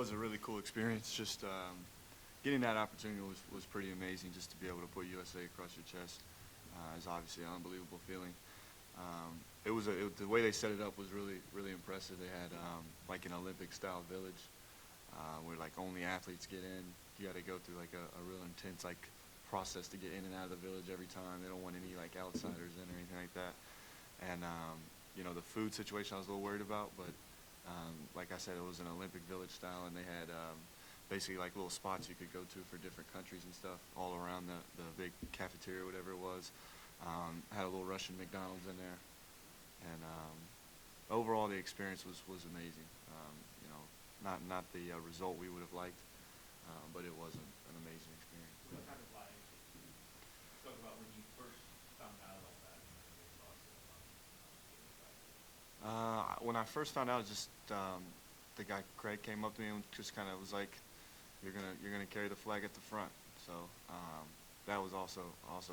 was a really cool experience. Just getting that opportunity was pretty amazing. Just to be able to put USA across your chest is obviously an unbelievable feeling. The way they set it up was really impressive. They had like an Olympic-style village where like only athletes get in. You got to go through like a real intense like process to get in and out of the village every time. They don't want any like outsiders in or anything like that. And you know, the food situation I was a little worried about, but like I said, it was an Olympic village style, and they had basically like little spots you could go to for different countries and stuff all around the big cafeteria, whatever it was. Had a little Russian McDonald's in there, and overall the experience was amazing. You know, not the result we would have liked, but it was an amazing experience. What kind of like talk about when you first found out about that and your thoughts about getting back? When I first found out, just the guy Craig came up to me and just kind of was like, "You're gonna carry the flag at the front." So that was also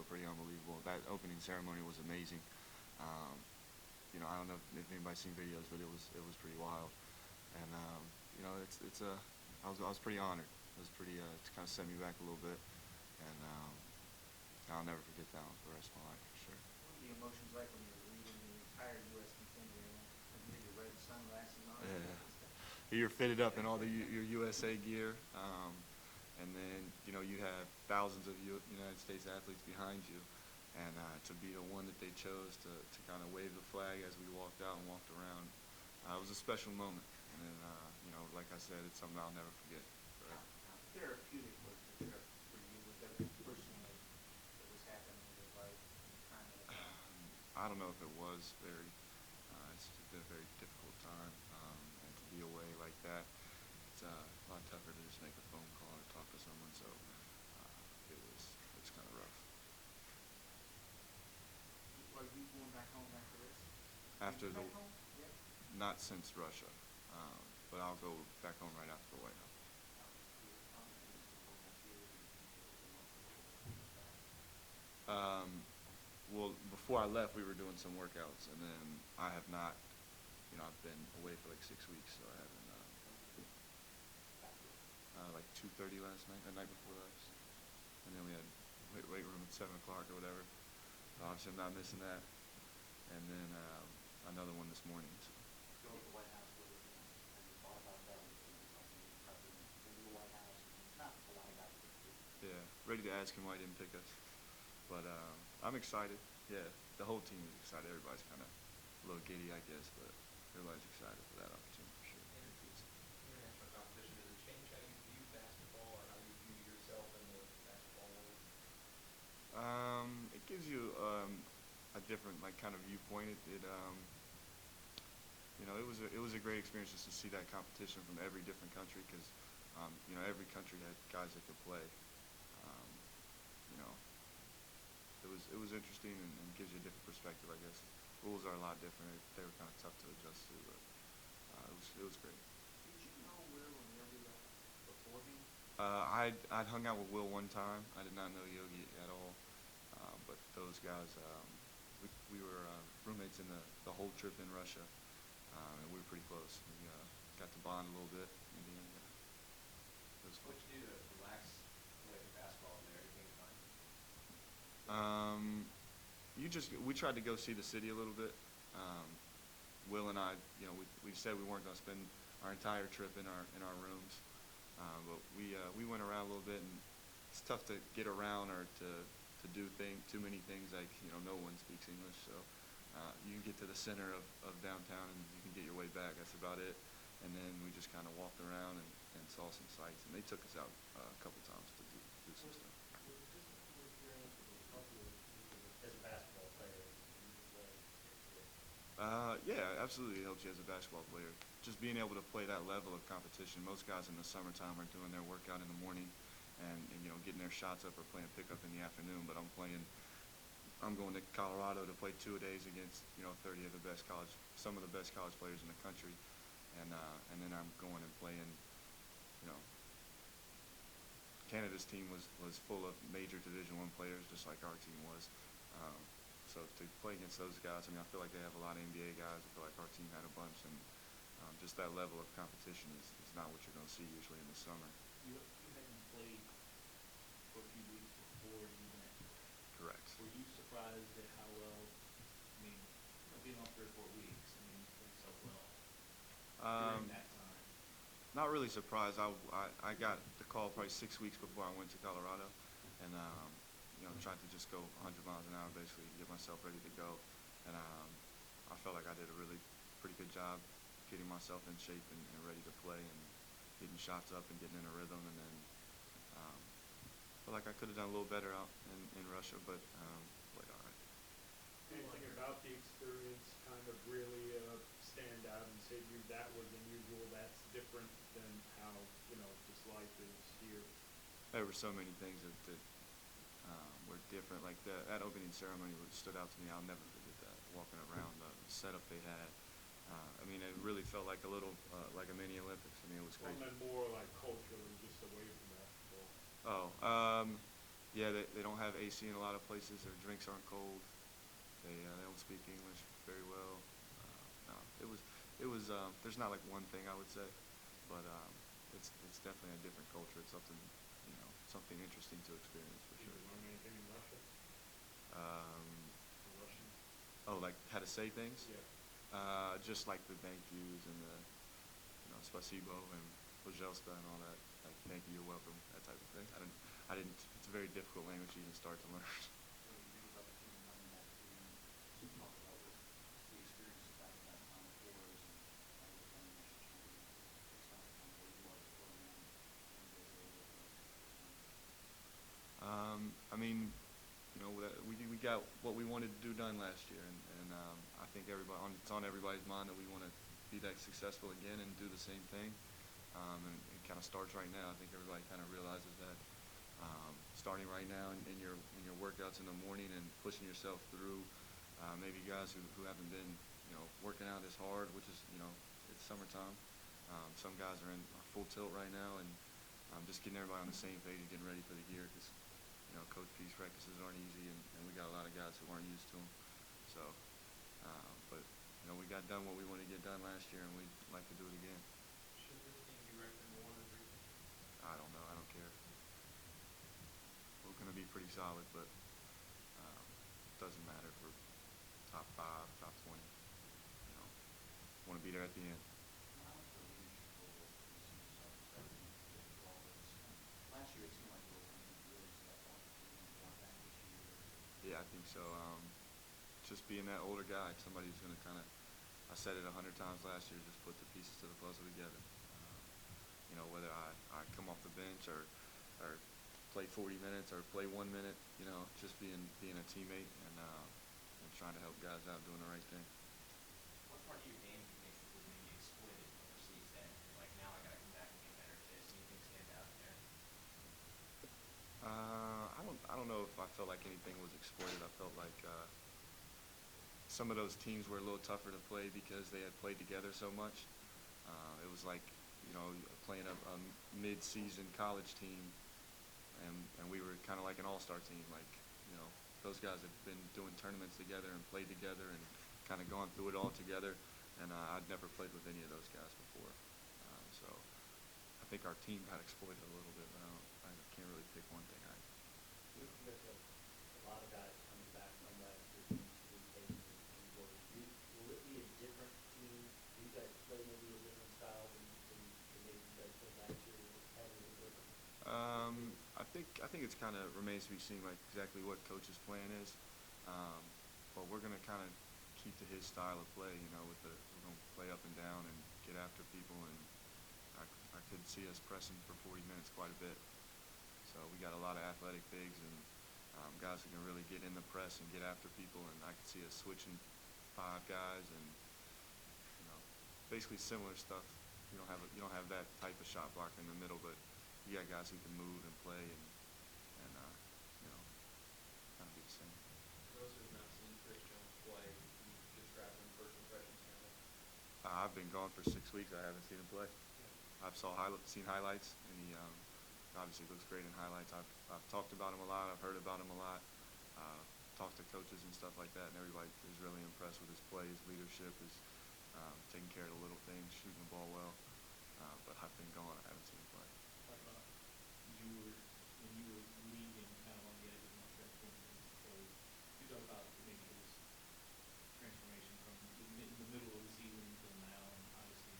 pretty unbelievable. That opening ceremony was amazing. You know, I don't know if anybody's seen videos, but it was pretty wild. And you know, I was pretty honored. It was pretty it kind of set me back a little bit, and I'll never forget that one for the rest of my life for sure. What were the emotions like when you were leading the entire U.S. contingent and you had your red sunglasses on? Yeah. You're fitted up in all your USA gear, and then you know you have thousands of United States athletes behind you, and to be the one that they chose to kind of wave the flag as we walked out and walked around, it was a special moment. And then you know, like I said, it's something I'll never forget. How therapeutic was the trip for you? Was everything personally that was happening in your life kind of? I don't know if it was very. It's been a very difficult time, and to be away like that, it's a lot tougher to just make a phone call or talk to someone. So it's kind of rough. Are you going back home after this? After Back home? Yeah. not since Russia, but I'll go back home right after the White House. Well, before I left, we were doing some workouts, and then I have not. You know, I've been away for like 6 weeks, so I haven't. Like 2:30 last night, the night before last, and then we had weight room at 7 o'clock or whatever. So obviously, I'm not missing that, and then another one this morning. So. Go to the White House with it. Have you thought about that? The new White House. It's not a lot of guys that do. Yeah, ready to ask him why he didn't pick us, but I'm excited. Yeah, the whole team is excited. Everybody's kind of a little giddy, I guess, but everybody's excited for that opportunity for sure. International competition, does it change how you view basketball or how you view yourself in the basketball world? It gives you a different like kind of viewpoint. You know, it was a great experience just to see that competition from every different country because you know, every country had guys that could play. You know, it was interesting and gives you a different perspective, I guess. Rules are a lot different. They were kind of tough to adjust to, but it was great. Did you know Will and Yogi beforehand? I'd hung out with Will one time. I did not know Yogi at all, but those guys, we were roommates in the whole trip in Russia, and we were pretty close. We got to bond a little bit in the end. It was fun. What'd you do to relax away from basketball there? Anything fun? We tried to go see the city a little bit. Will and I, you know, we said we weren't going to spend our entire trip in our rooms, but we went around a little bit, and it's tough to get around or to do too many things. Like, you know, no one speaks English, so you can get to the center of downtown and you can get your way back. That's about it. And then we just kind of walked around and saw some sights, and they took us out a couple times to do some stuff. As a basketball player, Yeah, absolutely. It helps you as a basketball player. Just being able to play that level of competition. Most guys in the summertime are doing their workout in the morning and you know, getting their shots up or playing pickup in the afternoon. But I'm going to Colorado to play 2 days against, you know, 30 of the best some of the best college players in the country, and then I'm going and playing, you know. Canada's team was full of major Division I players, just like our team was. So to play against those guys, I mean, I feel like they have a lot of NBA guys. I feel like our team had a bunch, and just that level of competition is not what you're going to see usually in the summer. You hadn't played for a few weeks before you went. Correct. Were you surprised at how well, I mean, being off 3 or 4 weeks, I mean, you played so well during that time? Not really surprised. I got the call probably 6 weeks before I went to Colorado, and tried to just go 100 miles an hour basically to get myself ready to go. And I felt like I did a really pretty good job getting myself in shape and ready to play and getting shots up and getting in a rhythm. And then felt like I could have done a little better out in Russia, but played all right. Anything about the experience kind of really stand out and say to you that was unusual, that's different than how, just life is here? There were so many things that were different. Like that opening ceremony stood out to me. I'll never forget that. Walking around the setup they had. It really felt like a little like a mini Olympics. It was Well, crazy. and then more like culturally, just away from basketball. Yeah, they don't have AC in a lot of places. Their drinks aren't cold. They don't speak English very well. No, it was. There's not like one thing I would say, but it's definitely a different culture. It's something interesting to experience for Did sure. you learn anything in Russia? Um, The Russian? like how to say things. Yeah. Just like the thank yous and the spasibo and pojelsta and all that. Like thank you, you're welcome, that type of thing. I didn't. It's a very difficult language to even start to learn. What do you think about the team coming back to you? Talk about what the experiences back at that Final Fours and now you're playing national champion. It's not kind of where you are as a program and get a little bit of We got what we wanted to do done last year, and I think it's on everybody's mind that we want to be that successful again and do the same thing. And it kind of starts right now. I think everybody kind of realizes that starting right now in your workouts in the morning and pushing yourself through. Maybe guys who haven't been working out as hard, which is it's summertime. Some guys are in full tilt right now, and just getting everybody on the same page and getting ready for the year because Coach P's practices aren't easy, and we got a lot of guys who aren't used to them. So, but we got done what we wanted to get done last year, and we'd like to do it again. Should this team be ranked number 1 in the region? I don't know. I don't care. We're going to be pretty solid, but doesn't matter if we're top 5, top 20. Want to be there at the end. How much of a leadership role do you see yourself stepping into with all this? Last year it seemed like you were one who really stepped up. Do you think you want that this year? Yeah, I think so. Just being that older guy, somebody who's going to I said it 100 times last year, just put the pieces to the puzzle together. Whether I come off the bench or play 40 minutes or play 1 minute, just being a teammate and trying to help guys out doing the right thing. What part of your game do you think was maybe exploited overseas that you're like, now I gotta come back and get better at this? Anything stand out there? I don't know if I felt like anything was exploited. I felt like some of those teams were a little tougher to play because they had played together so much. It was like playing a mid-season college team, and we were kind of like an all-star team. Like those guys had been doing tournaments together and played together and kind of gone through it all together. And I'd never played with any of those guys before, so I think our team got exploited a little bit. But I can't really pick one thing. You guys have a lot of guys coming back from last year, teams to be taking and work. Will it be a different team? Do you guys play maybe a different style than maybe you guys played last year? Will it have a little different? I think it's kind of remains to be seen like exactly what coach's plan is, but we're going to kind of keep to his style of play. We're going to play up and down and get after people, and I could see us pressing for 40 minutes quite a bit. So we got a lot of athletic bigs and guys who can really get in the press and get after people, and I could see us switching 5 guys and basically similar stuff. You don't have that type of shot blocker in the middle, but you got guys who can move and play and kind of be the same. For those who have not seen Chris Jones play, can you describe him first impressions kind of? I've been gone for 6 weeks. I haven't seen him play. I've seen highlights, and he obviously looks great in highlights. I've talked about him a lot. I've heard about him a lot. Talked to coaches and stuff like that, and everybody is really impressed with his play, his leadership, his taking care of the little things, shooting the ball well. But I've been gone. I haven't seen him play. Talk about when you were leaving, kind of on the edge of Mount Rushmore, so you talk about maybe his transformation from the middle of the season until now, and obviously,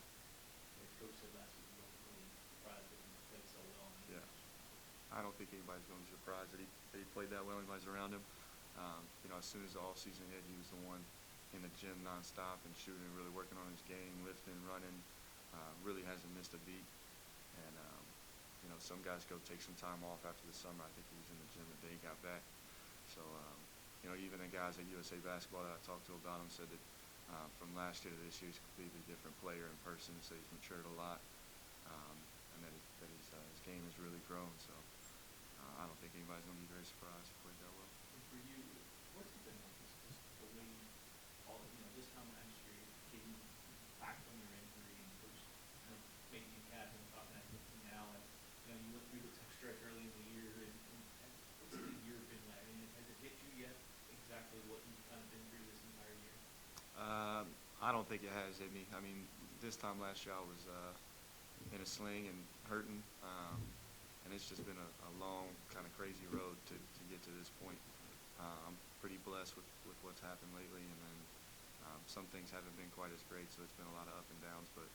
the coach said last week he wasn't really surprised that he played so well. Yeah. I don't think anybody's going to be surprised that he played that well. Anybody's around him. As soon as the off season hit, he was the one in the gym nonstop and shooting, really working on his game, lifting, running. Really hasn't missed a beat. And some guys go take some time off after the summer. I think he was in the gym the day he got back. So even the guys at USA Basketball that I talked to about him said that from last year to this year, he's a completely different player in person. So he's matured a lot, and that his game has really grown. So I don't think anybody's going to be very surprised he played that well. And for you, what's it been like? Just the way this time last year, getting back from your injury and coach kind of making you captain, talking that to you now, and you went through the tough stretch early in the year, and what's the year been like? I mean, has it hit you yet exactly what you've kind of been through this entire year? I don't think it has hit me. I mean, this time last year I was in a sling and hurting, and it's just been a long, kind of crazy road to get to this point. I'm pretty blessed with what's happened lately, and then some things haven't been quite as great, so it's been a lot of up and downs. But